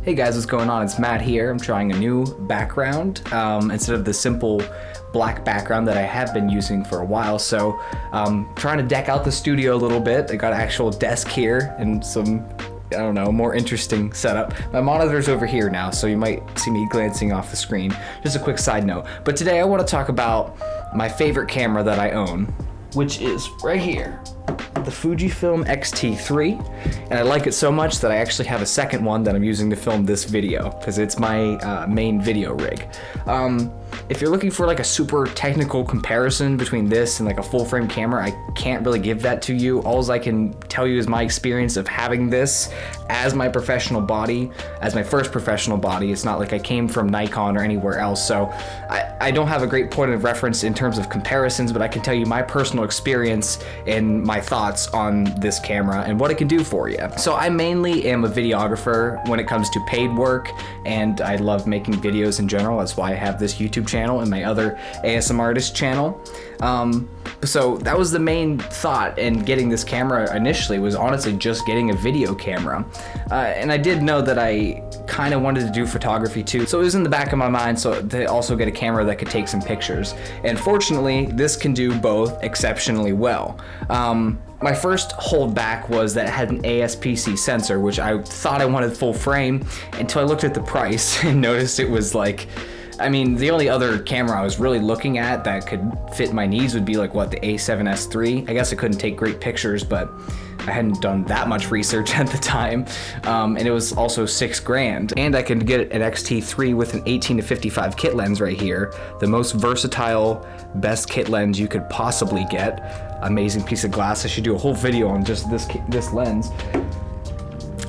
Hey guys, what's going on? It's Matt here. I'm trying a new background instead of the simple black background that I have been using for a while. So trying to deck out the studio a little bit. I got an actual desk here and some, I don't know, more interesting setup. My monitor's over here now, so you might see me glancing off the screen. Just a quick side note. But today I want to talk about my favorite camera that I own, which is right here. The Fujifilm X-T3, and I like it so much that I actually have a second one that I'm using to film this video because it's my main video rig. If you're looking for like a super technical comparison between this and like a full frame camera, I can't really give that to you. All I can tell you is my experience of having this as my professional body, as my first professional body. It's not like I came from Nikon or anywhere else, so I don't have a great point of reference in terms of comparisons, but I can tell you my personal experience and my thoughts on this camera and what it can do for you. So I mainly am a videographer when it comes to paid work, and I love making videos in general. That's why I have this YouTube channel and my other ASMR artist channel. So that was the main thought in getting this camera initially, was honestly just getting a video camera. And I did know that I kind of wanted to do photography too, so it was in the back of my mind so to also get a camera that could take some pictures. And fortunately, this can do both exceptionally well. My first holdback was that it had an ASPC sensor, which I thought I wanted full frame until I looked at the price and noticed it was like, I mean, the only other camera I was really looking at that could fit my needs would be like, what, the A7S III? I guess I couldn't take great pictures, but I hadn't done that much research at the time. And it was also $6,000. And I could get an X-T3 with an 18-55 kit lens right here. The most versatile, best kit lens you could possibly get. Amazing piece of glass. I should do a whole video on just this lens.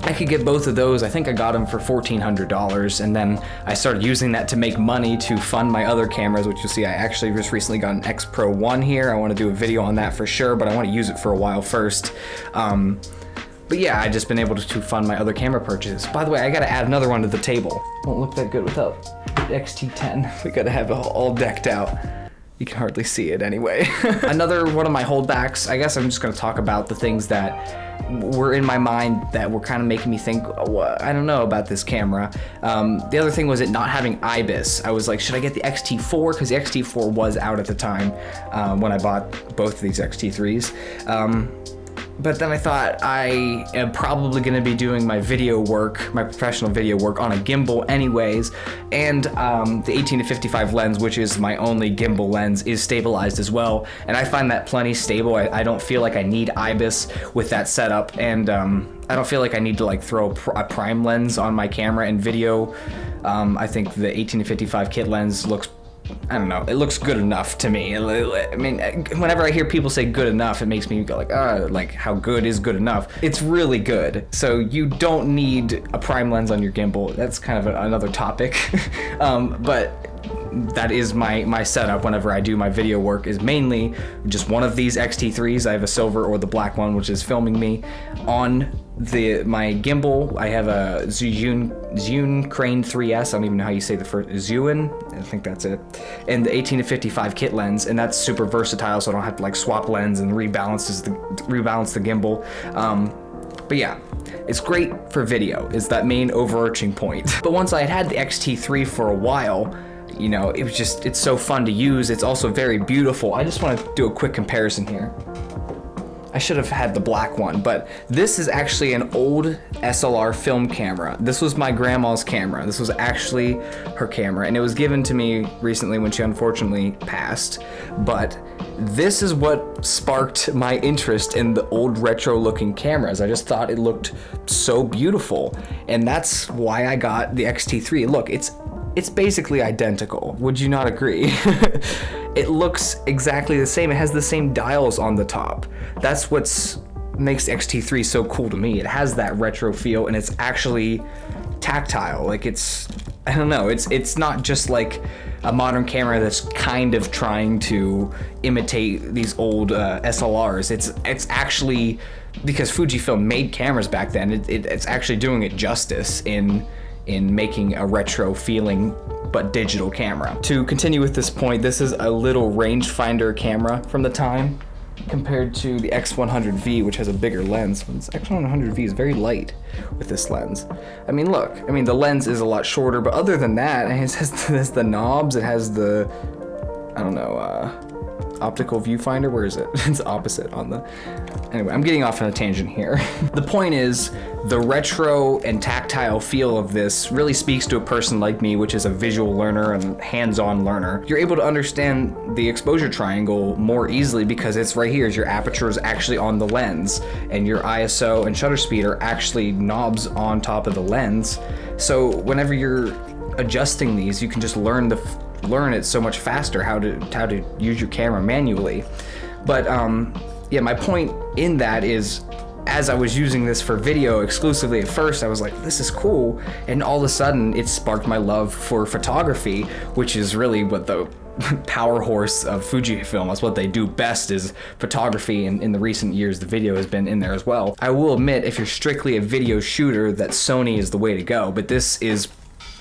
I could get both of those. I think I got them for $1,400, and then I started using that to make money to fund my other cameras, which you'll see I actually just recently got an X Pro 1 here. I want to do a video on that for sure, but I want to use it for a while first. But yeah, I just been able to fund my other camera purchases. By the way, I gotta add another one to the table. Won't look that good without the X-T10. We gotta have it all decked out. You can hardly see it anyway. Another one of my holdbacks, I guess I'm just gonna talk about the things that were in my mind that were kind of making me think, oh, I don't know about this camera. The other thing was it not having IBIS. I was like, should I get the X-T4? Because the X-T4 was out at the time when I bought both of these X-T3s. But then I thought I am probably going to be doing my video work, my professional video work on a gimbal anyways, and the 18-55 lens, which is my only gimbal lens, is stabilized as well, and I find that plenty stable. I don't feel like I need IBIS with that setup, and I don't feel like I need to like throw a prime lens on my camera in video. I think the 18-55 kit lens looks, I don't know, it looks good enough to me. I mean, whenever I hear people say good enough, it makes me go like, like how good is good enough? It's really good. So you don't need a prime lens on your gimbal. That's kind of another topic. But that is my setup whenever I do my video work, is mainly just one of these X-T3s. I have a silver or the black one, which is filming me. On my gimbal, I have a Zhiyun Crane 3S. I don't even know how you say the first, Zhiyun, I think that's it. And the 18-55 kit lens, and that's super versatile, so I don't have to like swap lens and rebalance the gimbal. But yeah, it's great for video, is that main overarching point. But once I had the X-T3 for a while, you know, it's so fun to use. It's also very beautiful. I just want to do a quick comparison here. I should have had the black one, but this is actually an old SLR film camera. This was my grandma's camera. This was actually her camera, and it was given to me recently when she unfortunately passed. But this is what sparked my interest in the old retro looking cameras. I just thought it looked so beautiful, and that's why I got the X-T3. Look, it's basically identical. Would you not agree? It looks exactly the same. It has the same dials on the top. That's what makes X-T3 so cool to me. It has that retro feel, and it's actually tactile. Like, I don't know, it's not just like a modern camera that's kind of trying to imitate these old SLRs. It's actually, because Fujifilm made cameras back then, it's actually doing it justice in making a retro feeling but digital camera. To continue with this point, this is a little rangefinder camera from the time. compared to the X100V, which has a bigger lens. This X100V is very light with this lens. I mean, look, I mean, the lens is a lot shorter, but other than that, it has the knobs, it has the, I don't know, optical viewfinder. Where is it? It's opposite on the, anyway, I'm getting off on a tangent here. The point is, the retro and tactile feel of this really speaks to a person like me, which is a visual learner and hands-on learner. You're able to understand the exposure triangle more easily because it's right here. Your aperture is actually on the lens, and your ISO and shutter speed are actually knobs on top of the lens. So whenever you're adjusting these, you can just learn it so much faster how to use your camera manually. But yeah, my point in that is, as I was using this for video exclusively at first, I was like, this is cool, and all of a sudden it sparked my love for photography, which is really what the power horse of Fujifilm, that's what they do best, is photography, and in the recent years the video has been in there as well. I will admit, if you're strictly a video shooter, that Sony is the way to go, but this is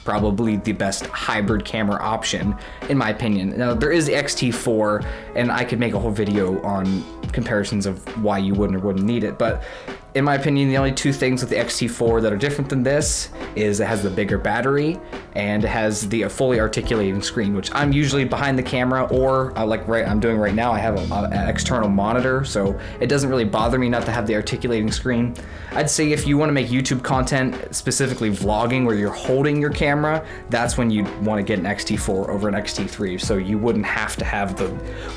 probably the best hybrid camera option, in my opinion. Now, there is the X-T4, and I could make a whole video on comparisons of why you wouldn't or wouldn't need it, but in my opinion, the only two things with the X-T4 that are different than this is it has the bigger battery and it has the fully articulating screen, which I'm usually behind the camera, or I'm doing right now, I have an external monitor, so it doesn't really bother me not to have the articulating screen. I'd say if you want to make YouTube content, specifically vlogging, where you're holding your camera, that's when you'd want to get an X-T4 over an X-T3, so you wouldn't have to have the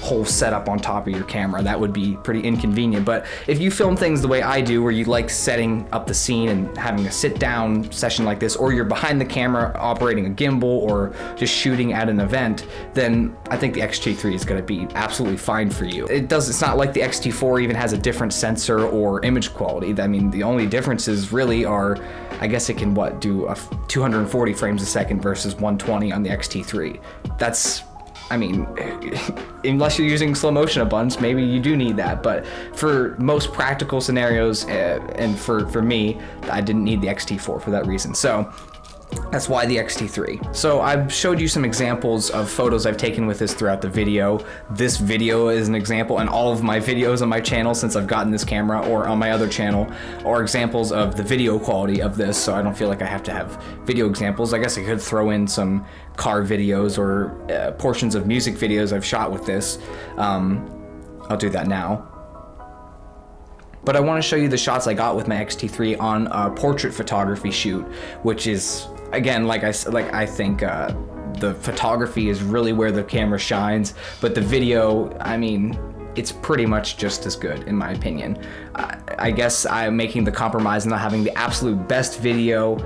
whole setup on top of your camera. That would be pretty inconvenient. But if you film things the way I do, where you like setting up the scene and having a sit-down session like this, or you're behind the camera operating a gimbal or just shooting at an event, then I think the X-T3 is going to be absolutely fine for you. It's not like the X-T4 even has a different sensor or image quality. I mean, the only differences really are, I guess it can do 240 frames a second versus 120 on the X-T3. That's, I mean, unless you're using slow motion a bunch, maybe you do need that. But for most practical scenarios, and for me, I didn't need the X-T4 for that reason. So that's why the X-T3. So I've showed you some examples of photos I've taken with this throughout the video. This video is an example, and all of my videos on my channel since I've gotten this camera, or on my other channel, are examples of the video quality of this, so I don't feel like I have to have video examples. I guess I could throw in some car videos or portions of music videos I've shot with this. I'll do that now. But I want to show you the shots I got with my X-T3 on a portrait photography shoot, which is, again, I think the photography is really where the camera shines, but the video, I mean, it's pretty much just as good, in my opinion. I guess I'm making the compromise not having the absolute best video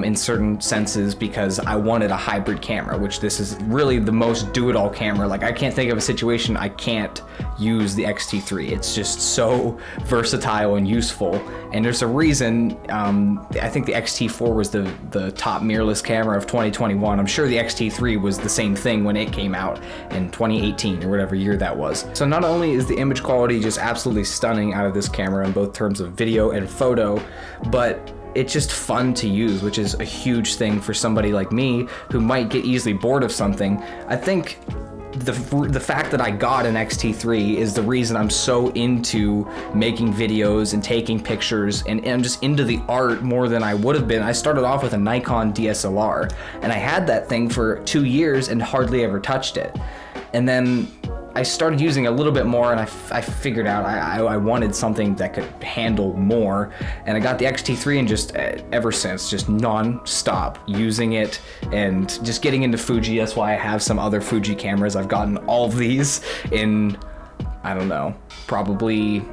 in certain senses, because I wanted a hybrid camera, which this is really the most do-it-all camera. Like, I can't think of a situation I can't use the X-T3. It's just so versatile and useful, and there's a reason. I think the X-T4 was the top mirrorless camera of 2021. I'm sure the X-T3 was the same thing when it came out in 2018 or whatever year that was. So not only is the image quality just absolutely stunning out of this camera in both terms of video and photo, but it's just fun to use, which is a huge thing for somebody like me who might get easily bored of something. I think the fact that I got an X-T3 is the reason I'm so into making videos and taking pictures, and I'm just into the art more than I would have been. I started off with a Nikon DSLR, and I had that thing for 2 years and hardly ever touched it. And then I started using a little bit more, and I figured out I wanted something that could handle more, and I got the X-T3, and just ever since, just non-stop using it and just getting into Fuji. That's why I have some other Fuji cameras. I've gotten all of these in, I don't know, probably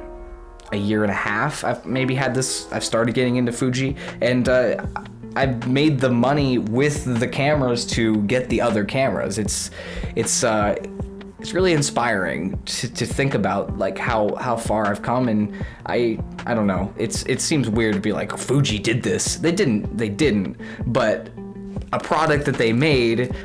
a year and a half. I've started getting into Fuji, and I've made the money with the cameras to get the other cameras. It's really inspiring to think about, like, how far I've come, and I don't know. It seems weird to be like, Fuji did this. They didn't. But a product that they made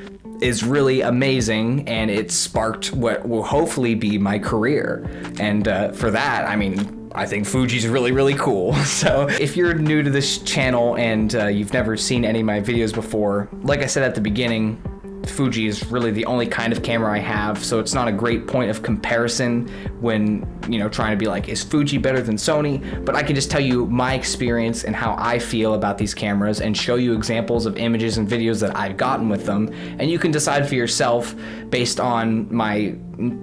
is really amazing, and it sparked what will hopefully be my career. And for that, I mean, I think Fuji's really, really cool. So if you're new to this channel and you've never seen any of my videos before, like I said at the beginning, Fuji is really the only kind of camera I have, so it's not a great point of comparison when, you know, trying to be like, is Fuji better than Sony? But I can just tell you my experience and how I feel about these cameras and show you examples of images and videos that I've gotten with them, and you can decide for yourself based on my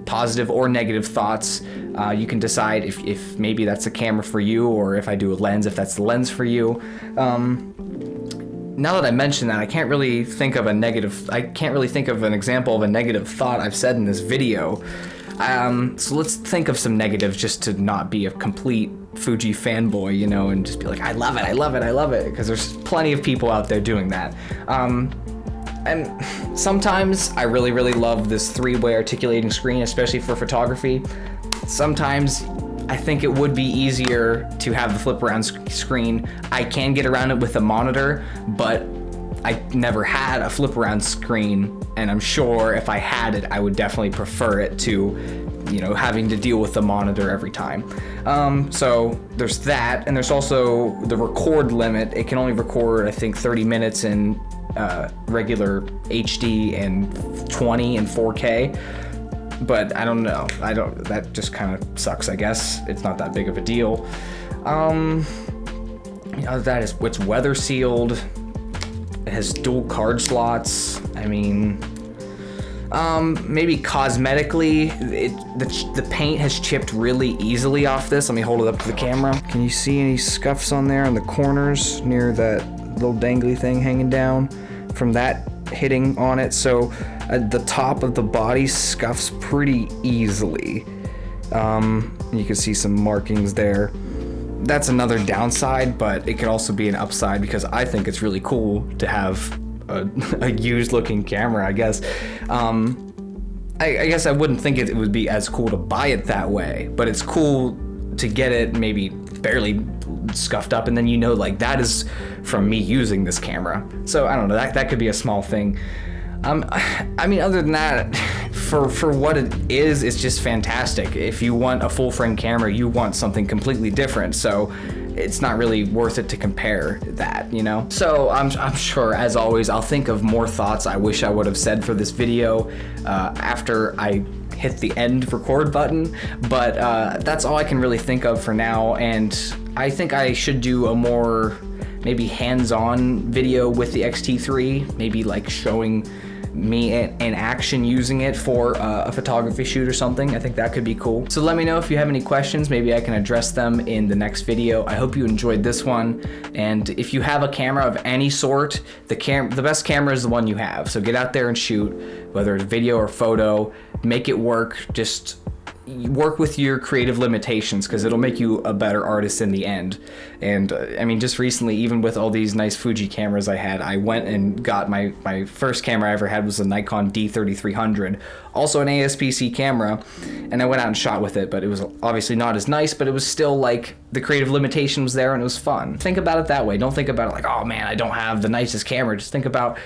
positive or negative thoughts. You can decide if maybe that's a camera for you, or if I do a lens, if that's the lens for you. Now that I mention that, I can't really think of an example of a negative thought I've said in this video. So let's think of some negatives just to not be a complete Fuji fanboy, you know, and just be like, I love it, I love it, I love it, because there's plenty of people out there doing that. And sometimes I really, really love this three-way articulating screen, especially for photography. Sometimes I think it would be easier to have the flip around screen. I can get around it with a monitor, but I never had a flip around screen, and I'm sure if I had it, I would definitely prefer it to, you know, having to deal with the monitor every time. So there's that, and there's also the record limit. It can only record, I think, 30 minutes in regular HD and 20 and 4K. But I don't know. That just kind of sucks, I guess. It's not that big of a deal. That is, it's weather sealed. It has dual card slots. I mean, maybe cosmetically, the paint has chipped really easily off this. Let me hold it up to the camera. Can you see any scuffs on there on the corners near that little dangly thing hanging down from that hitting on it? So the top of the body scuffs pretty easily. You can see some markings there. That's another downside, but it could also be an upside because I think it's really cool to have a used looking camera, I guess. I guess I wouldn't think it would be as cool to buy it that way, but it's cool to get it maybe barely scuffed up, and then you know, like, that is from me using this camera. So I don't know, that could be a small thing. I mean, other than that, for what it is, it's just fantastic. If you want a full frame camera, you want something completely different, so it's not really worth it to compare that, you know? So I'm sure, as always, I'll think of more thoughts I wish I would have said for this video after I hit the end record button, but that's all I can really think of for now, and I think I should do a more maybe hands-on video with the X-T3, maybe like showing me in action using it for a photography shoot or something. I think that could be cool. So let me know if you have any questions. Maybe I can address them in the next video. I hope you enjoyed this one, and if you have a camera of any sort, the best camera is the one you have. So get out there and shoot, whether it's video or photo, make it work. Just work with your creative limitations, because it'll make you a better artist in the end. And I mean, just recently, even with all these nice Fuji cameras I had, I went and got my first camera I ever had was a Nikon D3300, also an ASPC camera, and I went out and shot with it, but it was obviously not as nice, but it was still like the creative limitation was there and it was fun. Think about it that way. Don't think about it like, oh man, I don't have the nicest camera. Just think about,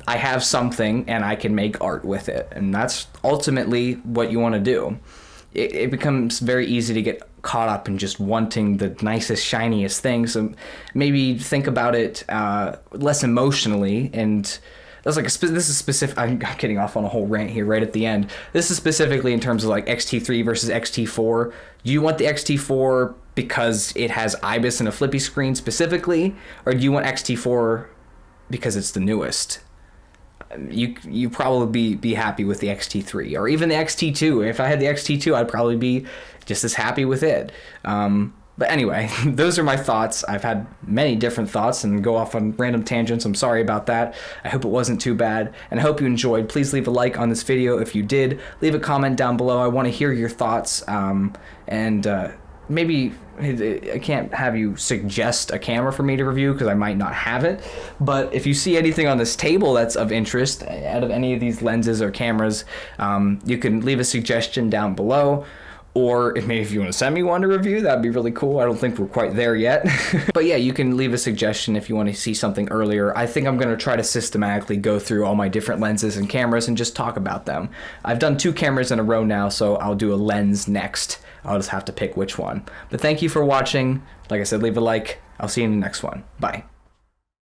I have something and I can make art with it, and that's ultimately what you want to do. It becomes very easy to get caught up in just wanting the nicest, shiniest thing. So maybe think about it less emotionally. And that's like this is specific. I'm getting off on a whole rant here right at the end. This is specifically in terms of like X-T3 versus X-T4. Do you want the X-T4 because it has IBIS and a flippy screen specifically, or do you want X-T4 because it's the newest? You probably be happy with the X-T3 or even the X-T2. If I had the X-T2, I'd probably be just as happy with it. But anyway, those are my thoughts. I've had many different thoughts and go off on random tangents. I'm sorry about that. I hope it wasn't too bad, and I hope you enjoyed. Please leave a like on this video if you did. Leave a comment down below. I want to hear your thoughts, maybe I can't have you suggest a camera for me to review because I might not have it, but if you see anything on this table that's of interest out of any of these lenses or cameras, you can leave a suggestion down below, or if you want to send me one to review, that'd be really cool. I don't think we're quite there yet. But yeah, you can leave a suggestion if you want to see something earlier. I think I'm going to try to systematically go through all my different lenses and cameras and just talk about them. I've done 2 cameras in a row now, so I'll do a lens next. I'll just have to pick which one. But thank you for watching. Like I said, leave a like. I'll see you in the next one. Bye.